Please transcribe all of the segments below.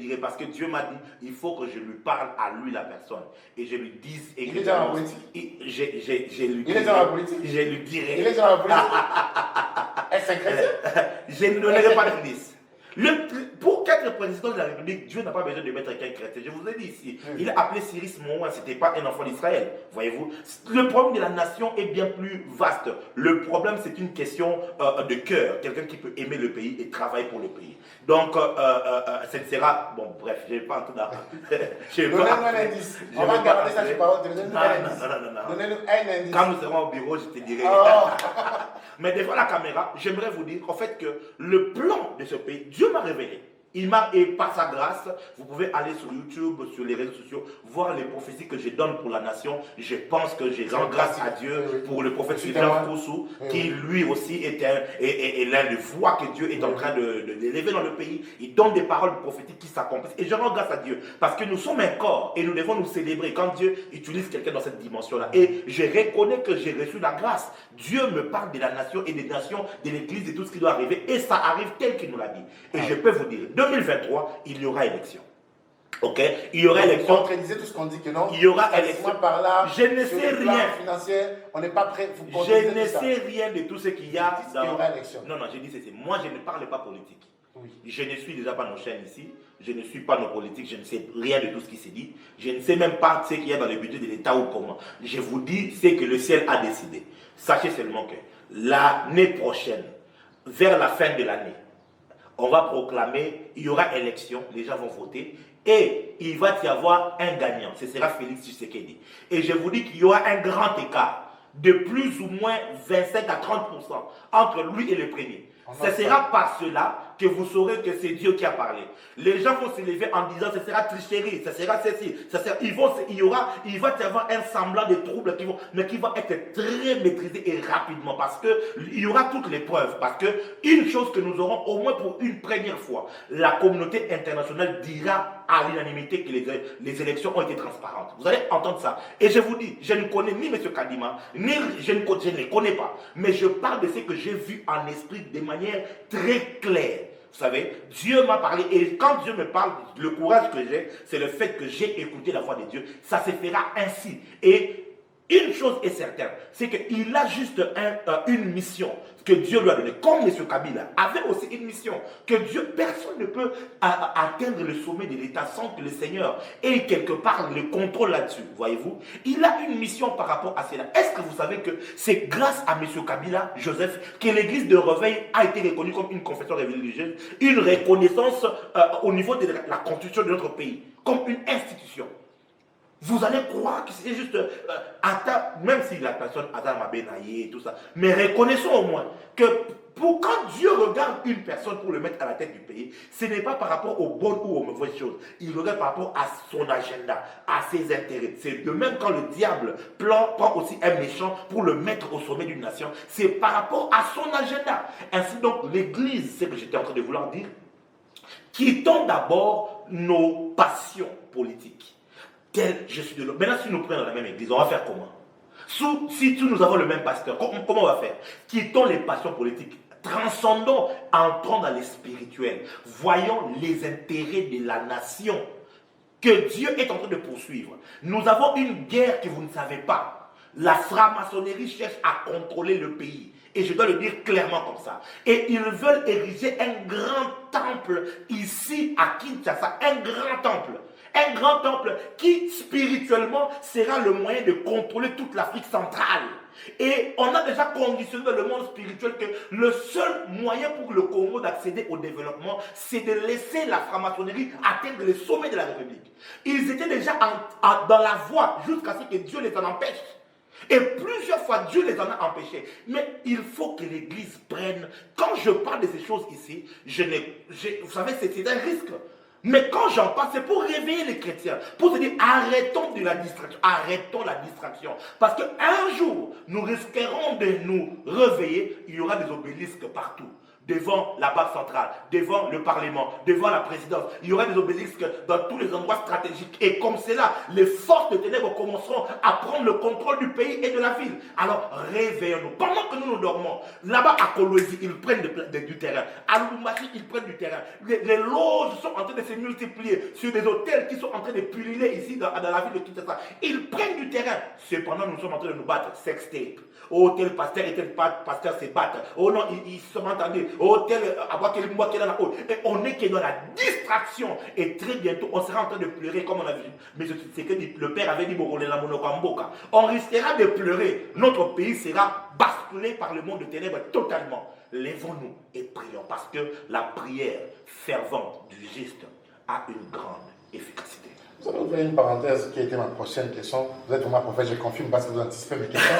dirai parce que Dieu m'a dit, il faut que je lui parle à lui la personne et je lui dise. Il est dans la politique. Je lui Il est dans la politique. Je lui dirai. Il est dans la politique. Est-ce un chrétien? Je ne donnerai pas de liste. Pour être président de la République, Dieu n'a pas besoin de mettre quelqu'un chrétien. Je vous ai dit ici, il a appelé Cyrus Mouan, ce n'était pas un enfant d'Israël. Voyez-vous, le problème de la nation est bien plus vaste. Le problème, c'est une question de cœur. Quelqu'un qui peut aimer le pays et travailler pour le pays. Donc, ce sera... Bon, bref, je ne vais pas entrer dans... Donnez-nous un indice. On va garder ça sur parole. Donnez-nous un indice. Non. Donnez-nous un indice. Quand nous serons au bureau, je te dirai. Oh. Mais devant la caméra, j'aimerais vous dire en fait que le plan de ce pays, Dieu m'a révélé. Il m'a, et par sa grâce, vous pouvez aller sur YouTube, sur les réseaux sociaux, voir les prophéties que je donne pour la nation. Je pense que je rends grâce à Dieu pour le prophète Sylvain Koussou, qui lui aussi est l'un des voix que Dieu est en train d'élever dans le pays. Il donne des paroles prophétiques qui s'accomplissent. Et je rends grâce à Dieu, parce que nous sommes un corps et nous devons nous célébrer quand Dieu utilise quelqu'un dans cette dimension-là. Et je reconnais que j'ai reçu la grâce. Dieu me parle de la nation et des nations, de l'église, de tout ce qui doit arriver. Et ça arrive tel qu'il nous l'a dit. Et je peux vous dire, 2023, il y aura élection. Ok? Il y aura élection. Vous contredisez tout ce qu'on dit que non. Il y aura élection. Par là, je ne sais rien. Financier, on n'est pas prêt. Je ne sais rien de tout ce qu'il y a dans... Il y aura élection. Non, j'ai dit c'est. Moi, je ne parle pas politique. Oui. Je ne suis déjà pas nos chaînes ici. Je ne suis pas nos politiques. Je ne sais rien de tout ce qui s'est dit. Je ne sais même pas ce qu'il y a dans le budget de l'État ou comment. Je vous dis ce que le ciel a décidé. Sachez seulement que l'année prochaine, vers la fin de l'année, on va proclamer, il y aura élection, les gens vont voter, et il va y avoir un gagnant, ce sera Félix Tshisekedi. Et je vous dis qu'il y aura un grand écart de plus ou moins 25 à 30% entre lui et le premier. Ce sera par cela que vous saurez que c'est Dieu qui a parlé. Les gens vont se lever en disant ce sera tricherie, ce sera ceci, il va y avoir un semblant de troubles mais qui va être très maîtrisé et rapidement parce qu'il y aura toutes les preuves. Parce que une chose que nous aurons au moins pour une première fois, la communauté internationale dira à l'unanimité que les élections ont été transparentes. Vous allez entendre ça. Et je vous dis, je ne connais ni M. Kadima, ni je ne les connais pas. Mais je parle de ce que j'ai vu en esprit de manière très claire. Vous savez, Dieu m'a parlé et quand Dieu me parle, le courage que j'ai, c'est le fait que j'ai écouté la voix de Dieu. Ça se fera ainsi. Et une chose est certaine, c'est qu'il a juste une mission que Dieu lui a donnée. Comme M. Kabila avait aussi une mission que Dieu, personne ne peut atteindre le sommet de l'État sans que le Seigneur ait quelque part le contrôle là-dessus, voyez-vous. Il a une mission par rapport à cela. Est-ce que vous savez que c'est grâce à M. Kabila, Joseph, que l'église de Réveil a été reconnue comme une confession religieuse, une reconnaissance au niveau de la constitution de notre pays, comme une institution? Vous allez croire que c'est juste, même si la personne Adam a bénaillé et tout ça, mais reconnaissons au moins que quand Dieu regarde une personne pour le mettre à la tête du pays, ce n'est pas par rapport aux bonnes ou aux mauvaises choses. Il regarde par rapport à son agenda, à ses intérêts. C'est de même quand le diable prend aussi un méchant pour le mettre au sommet d'une nation, c'est par rapport à son agenda. Ainsi donc, l'Église, c'est ce que j'étais en train de vouloir dire, quittons d'abord nos passions politiques. Je suis de l'autre. Maintenant, si nous prenons la même église, on va faire comment? Si nous avons le même pasteur, comment on va faire? Quittons les passions politiques. Transcendons, entrons dans les spirituels. Voyons les intérêts de la nation que Dieu est en train de poursuivre. Nous avons une guerre que vous ne savez pas. La franc-maçonnerie cherche à contrôler le pays. Et je dois le dire clairement comme ça. Et ils veulent ériger un grand temple ici à Kinshasa. Un grand temple. Un grand temple qui, spirituellement, sera le moyen de contrôler toute l'Afrique centrale. Et on a déjà conditionné dans le monde spirituel que le seul moyen pour le Congo d'accéder au développement, c'est de laisser la franc-maçonnerie atteindre le sommet de la République. Ils étaient déjà dans la voie jusqu'à ce que Dieu les en empêche. Et plusieurs fois, Dieu les en a empêchés. Mais il faut que l'Église prenne... Quand je parle de ces choses ici, vous savez, c'est un risque. Mais quand j'en parle, c'est pour réveiller les chrétiens, pour se dire arrêtons de la distraction, arrêtons la distraction. Parce qu'un jour, nous risquerons de nous réveiller, il y aura des obélisques partout. devant la Banque centrale, devant le Parlement, devant la présidence. Il y aura des obélisques dans tous les endroits stratégiques. Et comme c'est là, les forces de ténèbres commenceront à prendre le contrôle du pays et de la ville. Alors réveillons-nous. Pendant que nous dormons, là-bas à Kolwezi, ils prennent du terrain. À Lubumbashi, ils prennent du terrain. Les loges sont en train de se multiplier sur des hôtels qui sont en train de pulluler ici dans la ville de Kinshasa. Ils prennent du terrain. Cependant, nous sommes en train de nous battre. Sextape. Oh, tel pasteur et tel pasteur se battent. Oh non, ils se entendus. Oh, tel Aboakelimboa qui est là. Et on est que dans la distraction. Et très bientôt, on sera en train de pleurer comme on a vu. Mais c'est que le père avait dit on risquera de pleurer. Notre pays sera basculé par le monde de ténèbres totalement. Lèvons-nous et prions parce que la prière fervente du juste a une grande efficacité. Vous avez ouvert une parenthèse qui était ma prochaine question. Vous êtes vraiment prophète, je confirme parce que vous anticipez mes questions.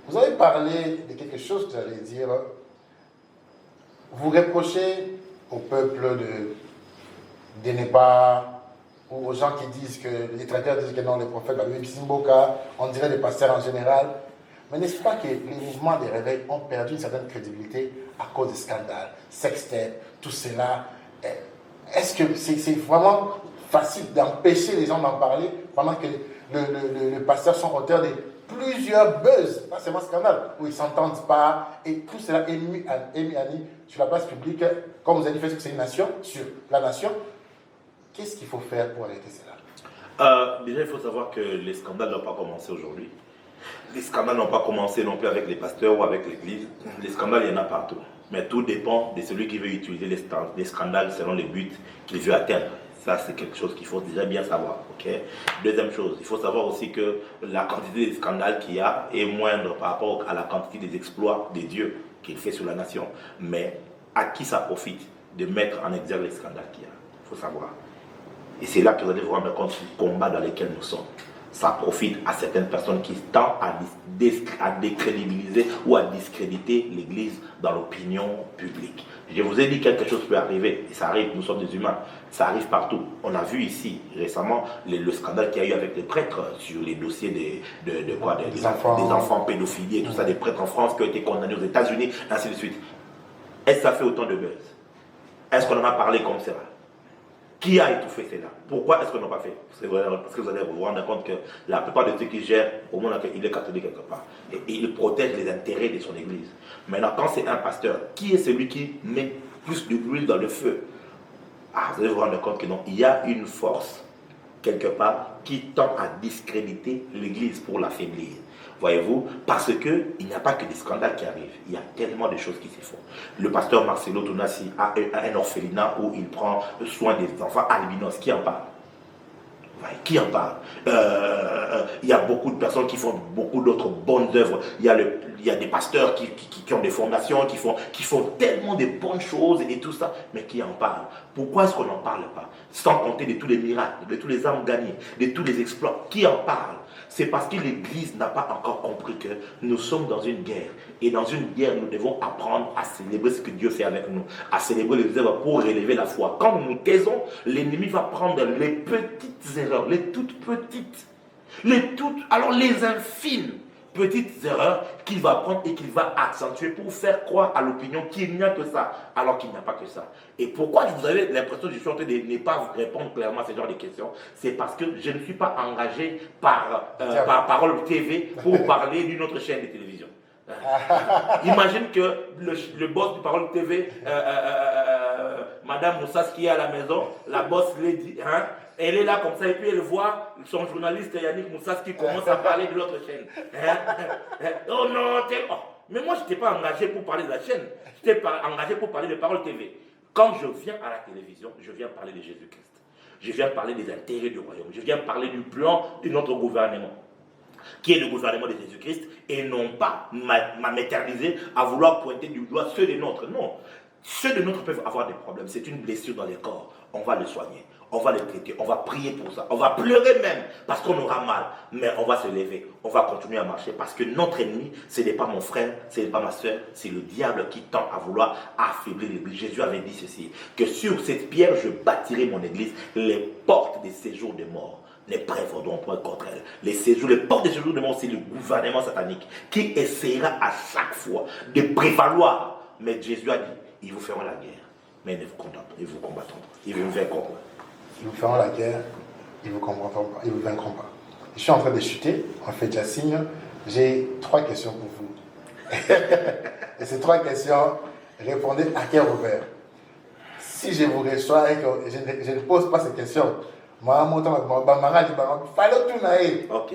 Vous avez parlé de quelque chose que j'allais dire. Vous reprochez au peuple de ne pas, ou aux gens qui disent que, les traiteurs disent que non, les prophètes, même Simboka, on dirait les pasteurs en général. Mais n'est-ce pas que les mouvements des réveils ont perdu une certaine crédibilité à cause des scandales, sextape, tout cela? Est-ce que c'est vraiment facile d'empêcher les gens d'en parler pendant que les pasteurs sont auteurs de plusieurs buzz, pas seulement scandales, où ils ne s'entendent pas, et tout cela est mis sur la place publique, comme vous avez fait sur une nation, sur la nation. Qu'est-ce qu'il faut faire pour arrêter cela? Déjà, il faut savoir que les scandales n'ont pas commencé aujourd'hui. Les scandales n'ont pas commencé non plus avec les pasteurs ou avec l'église. Les scandales, il y en a partout. Mais tout dépend de celui qui veut utiliser les scandales selon les buts qu'il veut atteindre. Ça, c'est quelque chose qu'il faut déjà bien savoir. Okay? Deuxième chose, il faut savoir aussi que la quantité de scandales qu'il y a est moindre par rapport à la quantité des exploits de Dieu qu'il fait sur la nation. Mais à qui ça profite de mettre en exergue les scandales qu'il y a? Il faut savoir. Et c'est là que vous allez vous rendre compte du combat dans lequel nous sommes. Ça profite à certaines personnes qui tendent à décrédibiliser ou à discréditer l'Église dans l'opinion publique. Je vous ai dit quelque chose peut arriver, et ça arrive, nous sommes des humains, ça arrive partout. On a vu ici récemment le scandale qu'il y a eu avec les prêtres sur les dossiers des enfants pédophiles et tout ça, des prêtres en France qui ont été condamnés aux États-Unis, ainsi de suite. Est-ce que ça fait autant de buzz? Est-ce qu'on en a parlé comme ça? Qui a étouffé cela? Pourquoi est-ce qu'on n'a pas fait? Parce que vous allez vous rendre compte que la plupart de ceux qui gèrent, au monde, il est catholique quelque part. Et il protège les intérêts de son église. Maintenant, quand c'est un pasteur, qui est celui qui met plus de l'huile dans le feu? Vous allez vous rendre compte que non, il y a une force, quelque part, qui tend à discréditer l'église pour l'affaiblir. Voyez-vous, parce qu'il n'y a pas que des scandales qui arrivent, il y a tellement de choses qui se font. Le pasteur Marcelo Tonassi a un orphelinat où il prend soin des enfants albinos. Qui en parle? Qui en parle? Il y a beaucoup de personnes qui font beaucoup d'autres bonnes œuvres. Il y a des pasteurs qui ont des formations, qui font tellement de bonnes choses et tout ça, mais qui en parlent? Pourquoi est-ce qu'on n'en parle pas? Sans compter de tous les miracles, de tous les âmes gagnées, de tous les exploits. Qui en parle? C'est parce que l'Église n'a pas encore compris que nous sommes dans une guerre. Et dans une guerre, nous devons apprendre à célébrer ce que Dieu fait avec nous, à célébrer les œuvres pour relever la foi. Quand nous nous taisons, l'ennemi va prendre les petites erreurs, les toutes petites, alors les infimes petites erreurs qu'il va prendre et qu'il va accentuer pour faire croire à l'opinion qu'il n'y a que ça, alors qu'il n'y a pas que ça. Et pourquoi vous avez l'impression que je suis en train de ne pas vous répondre clairement à ce genre de questions? C'est parce que je ne suis pas engagé par Parole TV pour parler d'une autre chaîne de télévision. Imagine que le boss du Parole TV, Madame Moussas qui est à la maison, la boss lady, elle est là comme ça et puis elle voit son journaliste Yannick Moussas qui commence à parler de l'autre chaîne. Oh non, mais moi je n'étais pas engagé pour parler de la chaîne, j'étais engagé pour parler de Parole TV. Quand je viens à la télévision, je viens parler de Jésus-Christ. Je viens parler des intérêts du royaume. Je viens parler du plan de notre gouvernement, qui est le gouvernement de Jésus-Christ, et non pas m'éterniser à vouloir pointer du doigt ceux des nôtres. Non, ceux des nôtres peuvent avoir des problèmes. C'est une blessure dans les corps. On va le soigner, on va le traiter, on va prier pour ça, on va pleurer même parce qu'on aura mal, mais on va se lever, on va continuer à marcher parce que notre ennemi, ce n'est pas mon frère, ce n'est pas ma soeur, c'est le diable qui tend à vouloir affaiblir l'église. Jésus avait dit ceci, que sur cette pierre je bâtirai mon église, les portes des séjours des morts les prévaudront point contre elle. Les portes de séjour de mon, c'est le gouvernement satanique qui essaiera à chaque fois de prévaloir. Mais Jésus a dit, ils vous feront la guerre, mais ils vous combattront. Ils vous vaincront pas. Ils vous feront la guerre, ils vous combattront pas, ils vous vaincront pas. Je suis en train de chuter, on fait déjà signe. J'ai 3 questions pour vous. Et ces 3 questions, répondez à cœur ouvert. Si je vous reçois et que je ne pose pas ces questions, moi, mon temps, fallait tout naïf. Ok.